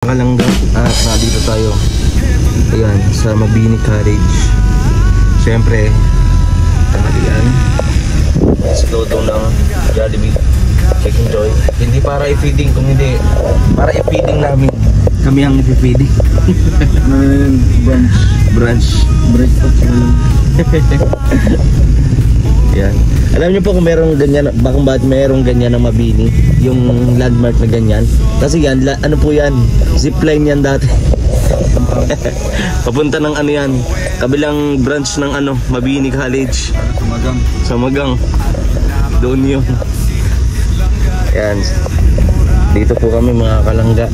Kalangga at nandito tayo ayan sa Mabini Cottage. Siyempre tanghalian slow down ng Jollibee Chicken Joy. Hindi para i-feeding, kung hindi para i-feeding namin. Kami ang i-feeding. Brunch breakfast. Yan. Alam niyo po kung merong ganyan, bakit merong ganyan na Mabini, yung landmark na ganyan. Kasi yan, ano po yan, zipline yan dati. Papunta ng ano yan, kabilang branch ng ano, Mabini College. Sa Magang. Doon yun. Yan. Dito po kami mga kalangga.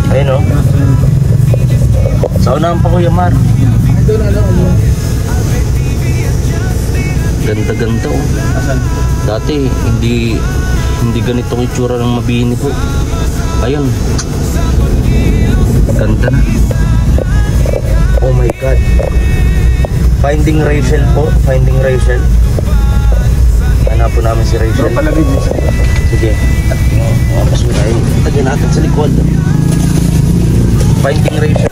Ayun o. Sa unahan pa Kuya Mar. Ganda-ganda o. Dati hindi ganito ang itsura ng Mabini po. Ayun. Ganda na. Oh my God. Finding Rachel po. Finding Rachel. Hanap po namin si Rachel. Sige. Pasok tayo. Tagyan natin sa likod. Finding Rachel.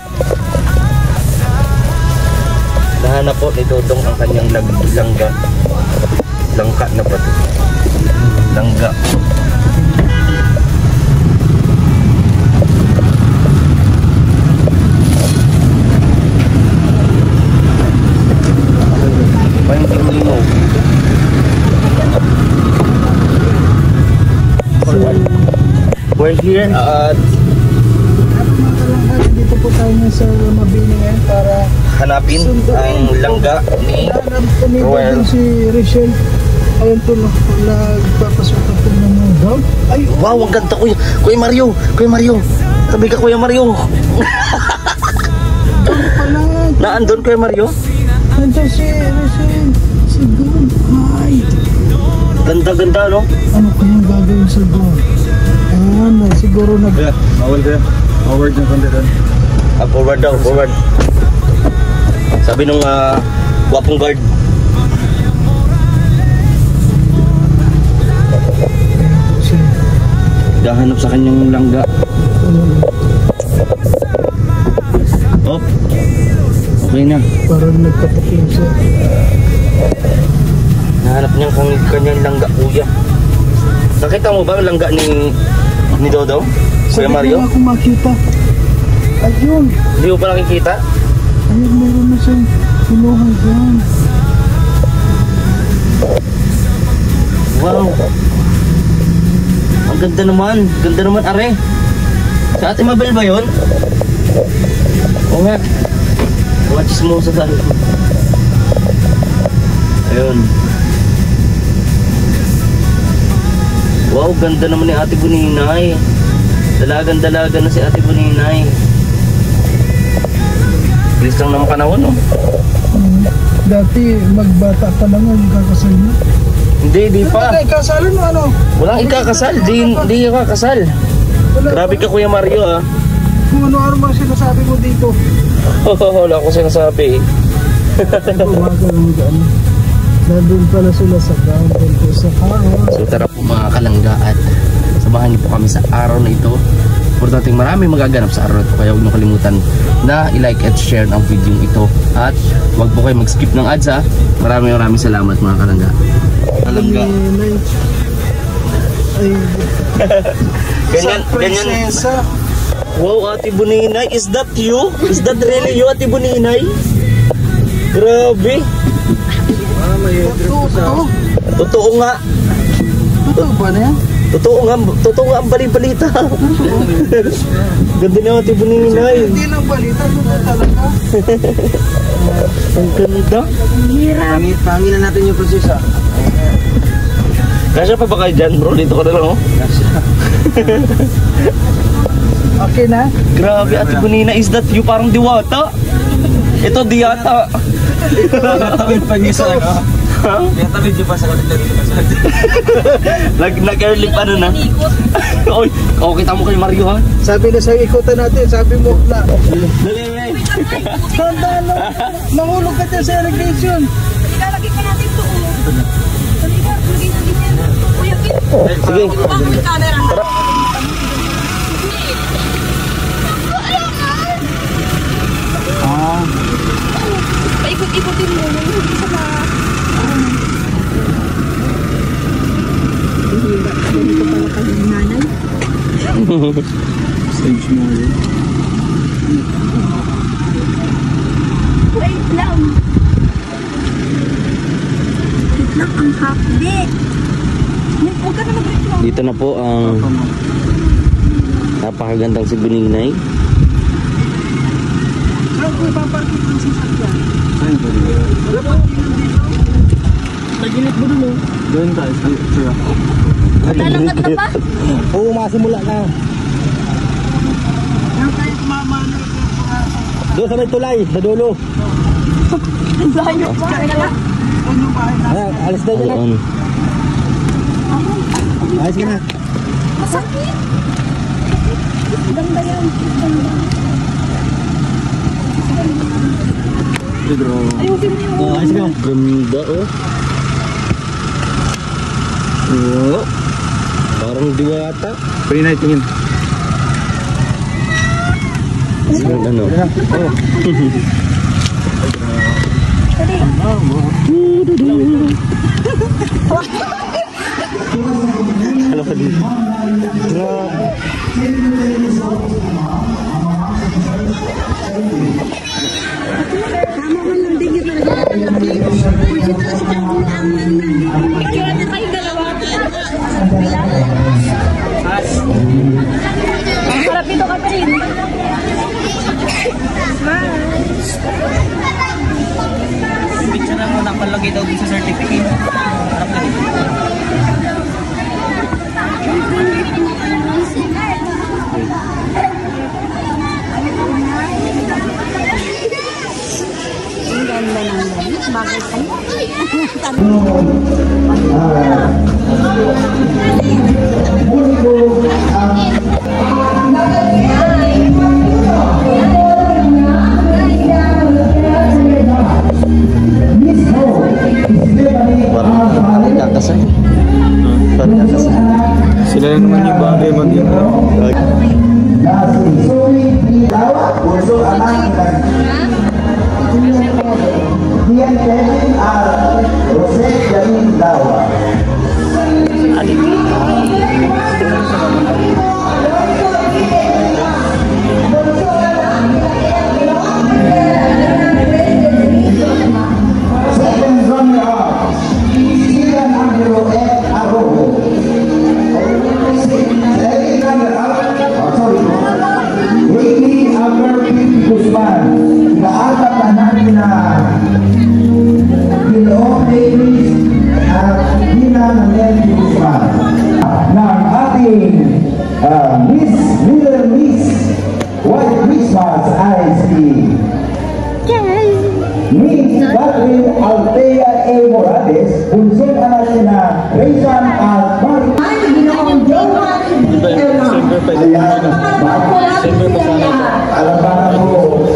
Nahanap po ni Dodong ang kanyang langga. Langka na pati. Langga. Finding Nemo. We're here at dito po tayo sa Mabini ngayon para hanapin ang langga ni Roel. Si Rachel. Ayun po, nagpapasukan po ng mga gown. Ay, wow, ang ganda Kuya Mario. Kuya Mario. Tabi ka Kuya Mario. Naandun Kuya Mario? Nandiyan si Rachel. Sa gown. Ay. Ganda-ganda, no? Ano kayang gagawin sa gown? Ayan, siguro bawal kaya. Forward ng konti doon. Forward daw, forward. Sabi nung wapong guard. Dahanap sa kanyang langga. Op. Okay na. Parang nagkatakin siya. Nahanap niya kanyang langga, kuya. Nakita mo ba ang langga ni Dodo? Kuya Mario? Sabi ko makita. Ayun. Hindi mo pa nakikita? Ayun, meron na siyang kinuha dyan. Wow. Ang ganda naman. Ganda naman, are. Sa Ate Mabel ba yun? Oo nga. Watch mo sa sali. Ayun. Wow, ganda naman ni Ate Buninay. Dalagan-dalaga na si Ate Buninay. Bilis lang ng panahon, no? Dati, magbata pa lang ang kakasal mo. Hindi pa. Ano ikasalan mo ano? Walang ikakasal. Di ikakasal. Grabe ka Kuya Mario, ha? Kung ano-ano mga sinasabi mo dito. Wala akong sinasabi. Umaga lang dyan. Nandun pala sila sa ground po sa araw. So tara po mga kalangga at samahan niyo po kami sa araw na ito. Importante maraming magaganap sa araw na ito. Kaya huwag niyo kalimutan na i-like at share ang video ito. At huwag po kayo mag-skip ng ads, ha. Maraming salamat mga kalangga. Kalangga. Ay, Ganyan. Wow, Ate Buninay, is that you? Is that really you, Ate Buninay? Grabe. Totoo nga. Totoo ba na yan? Totoo nga ang bali-balita. Ganda na Ate Buninay. Hindi lang balita, totoo talaga. Ang ganda. Pangin na natin yung prosesa. Kasya pa ba kayo dyan, bro? Dito ka na lang, oh. Okay na? Grabe, Ate Bunina, is that you? Parang diwata. Ito, diyata. Tawid pa niya sa ano. Tawid niyo pa sa kanila dito sa nag-airlift ano na? Oy, kita mo kay Mario ha? Sabi na sa'yo, ikutan natin. Sabi mo, na. Dali. Tandaan mo. Mahulog ka dyan sa irrigation. Ilalagay pa natin ito. Halika, lagay natin yan. Kuya Kit. Sige. Ibang yung camera. Paikot-ikotin mo. Hindi sa mga... Ganito pala kanyang nanay. Stage mo rin. Wait lang. Wait lang, ang hapde. Huwag ka na mag-wait lang. Dito na po ang napakagandang si Buninay. Saan ko ipaparking ang sasakyan? Saan ba dito? Nagilip mo dun oh. Doon tayo. Sira. Lalakad ka pa? Oo, masimula na. Yung kayo mamano. Doon sa may tulay, sa dulo. Ang layo pa. Ano ba? Alis na dyan. Ayos ka na. Masakit. Ganda yan. Ganda. Pedro. Ayusin mo yun. Ayos ka. Ganda oh. Oo. Parang diwata. Pre-night tingin. Ang ano. Ano ka dito? Grabe. Tama ka lang din yung talaga. Pwede talaga si Jacqueline ang picture natin kayong dalawa. Ang harap ito ka pa rin. Picture na muna palagay daw sa certificate. Harap na dito. Ang ganda ng bagay pa. Kakasay. Kakasay. Sila na naman yung bagay mag-in. Miss Catherine Althea A. Morales, bunso na natin na Rayson at Mark. Ay, ginoong Johan Elma. Ayan, Siyempre pa sana. alam ba na po,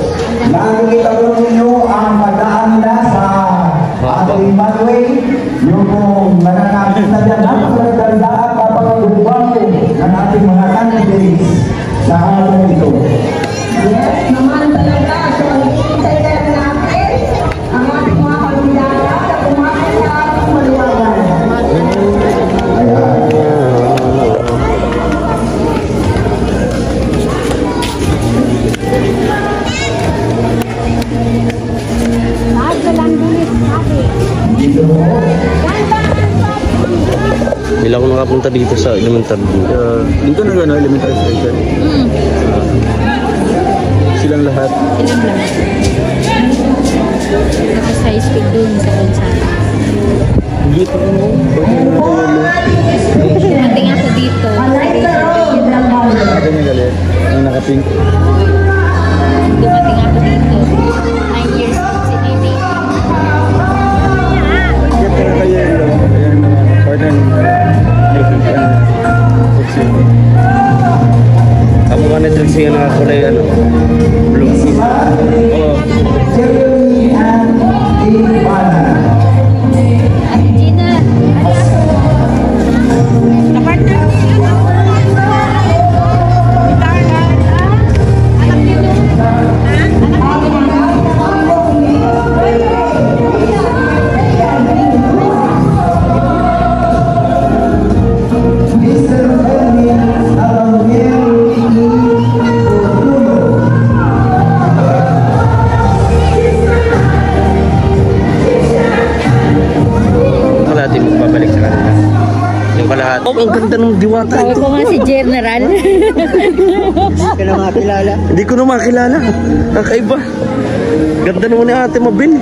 nakikita ko ninyo ang madaan na sa ating Manway, yung kung nananapit na dyan, napakaganda at papagulbang ng ating mga candidates sa araw ito. Yes, naman talaga. So, hintay na lang natin ang ating mga kandidata na kumain sa ating maliwagan. Ayan. Bila ako nakapunta dito sa elementary. Dito na gano'n, elementary station. Silang lahat. Ilang lang. Tapos high school dun sa Gonzaga. Dito mo. Dumating ako dito. Ito niya galit. Ang nakapink. Dumating ako dito. 9 years old si Nini. Oh, ang ganda ng diwata Sabi ito. ko nga si General. Hindi ko na makilala. Kakaiba. Ganda naman ni Ate Mabel.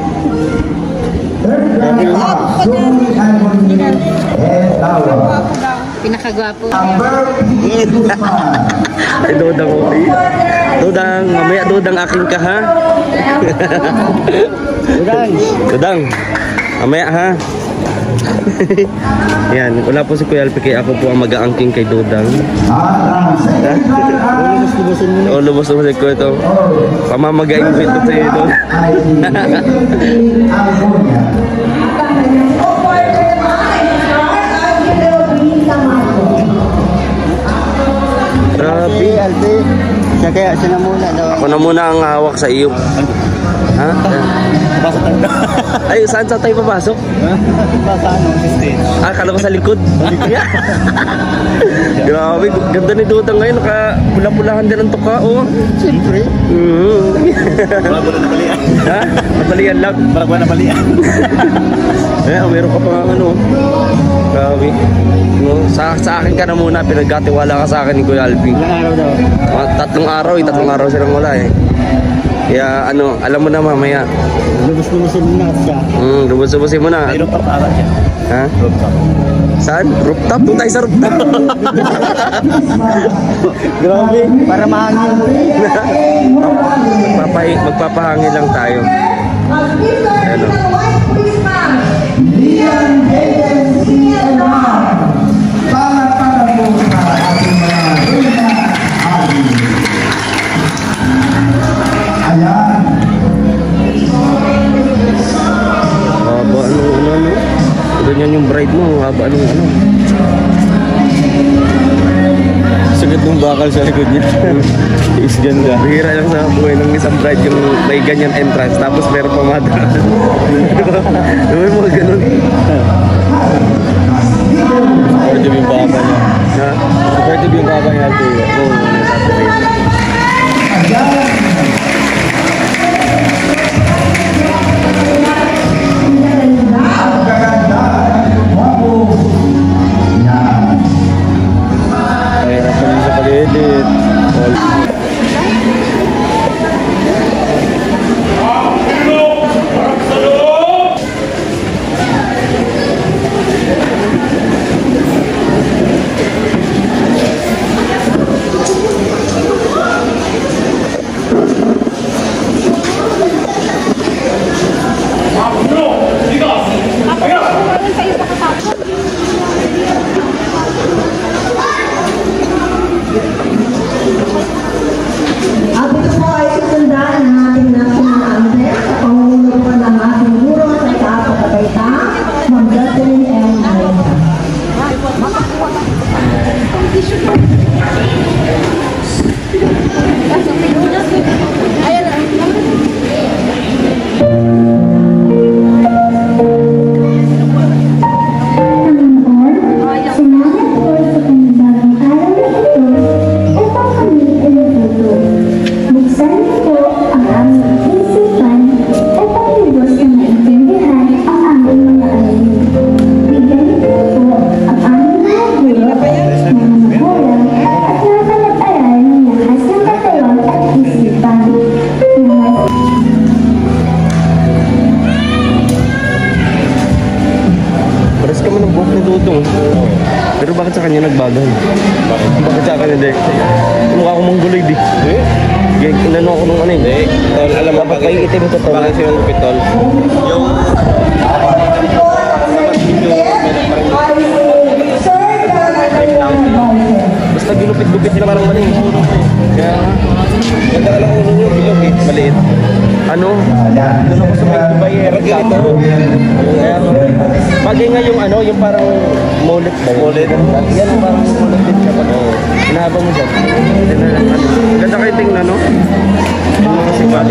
Pinakagwapo. Ay, Dodang, okay. Dodang, mamaya Dodang aking ka, ha? Dodang, mamaya, ha? Yan, wala po si Kuya Alpi, kaya ako po ang mag-aangking kay Dodang. Oo, lubos-lubos ko ito. Pamamagain ko ito sa'yo, Dodang. Grabe. Alpi, siya kaya siya na muna daw. Ako na muna ang hawak sa iyo. Ha? Ay, saan tayo papasok? Sa ano, stage. Ah, kala ko sa likod. Grabe, ganda ni Dodang ngayon. Nakapula-pulahan din ang tuka, oh. Siyempre. Bago na napalian. Ha? Napalian lang. Bago na napalian. Eh, meron ka pa ano. Grabe. No, sa akin ka na muna, pinagkatiwala ka sa akin ni Kuya Alpi. Ilang araw daw? Tatlong araw silang wala eh. Kaya ano, alam mo na mamaya. Lubos-lubosin mo na siya. Lubos-lubosin mo na. May rooftop na agad siya. Ha? Rooftop. Saan? Rooftop? Doon tayo sa rooftop. Grabe, para mahangin. Magpapahangin lang tayo. Ano? Haba ano. Ganyan yung bride mo, haba ano. Sagad ng bakal sa likod niya. Is ganda. Bihira lang sa buhay ng isang bride yung may ganyan entrance, tapos meron pa mother. May mga ganun. Pwede yung baba niya. Ha? Pwede yung baba niya. Oo, Mahirap pa rin sa pag-edit. At ito po ay susundaan ng ating national anthem sa pangulo po ng ating guro sa taas at kabaita, Ma'am Jocelyn M. Arena. Buksan niyo po ang aming isipan at pakilibos na maintindihan ang aming mga alin. Bigyan niyo po ang aming mga guro, mga magulang at mga panag-aral ng lakas ng katawan at isipan. pares ka man ng buhok ni Dodong. Pero bakit sa kanya nagbagal? Bakit sa akin hindi? Mukha akong mongguloy di. Inano ako nung ano eh. Tol, alam mo Dapat kayo itim to, tol. Bakit siya yung pitol? Yung... Basta ginupit-gupit nila parang mali. Kaya Ganda ka lang ulo niyo, bilog eh. Maliit. ano? Doon ako sa may Dubai Regato. Kaya bagay nga yung ano, yung parang mullet ba? Mullet. Yan yung parang mullet din siya. Hinahaba mo dyan. Ganda kayo tingnan, no? Yung mga sibat.